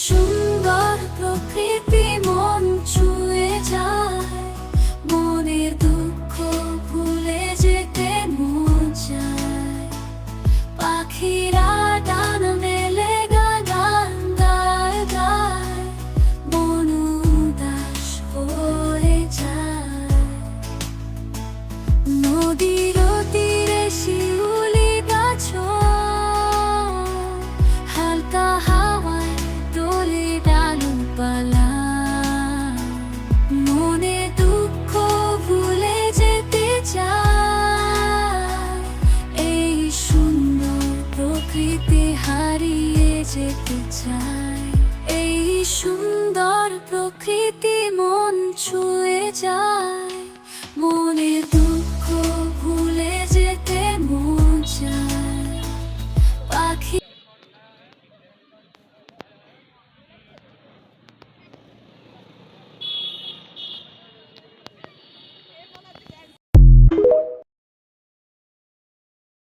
সুন্দর প্রকৃতি মন ছুঁয়ে যায়, মনের দুঃখ ভুলে যেতে মন চায়। পাখিরা ডানা মেলে গান গায় গায়, মন উদাস হয়ে যায়। নদীর তীরে শিউলি গাছ হালকা হাওয়ায় দোলে ডালপালা, মনে দুঃখ ভুলে যেতে চায়। এই সুন্দর প্রকৃতি হারিয়ে যেতে চায়, এই সুন্দর প্রকৃতি মন ছুঁয়ে যায়, মনের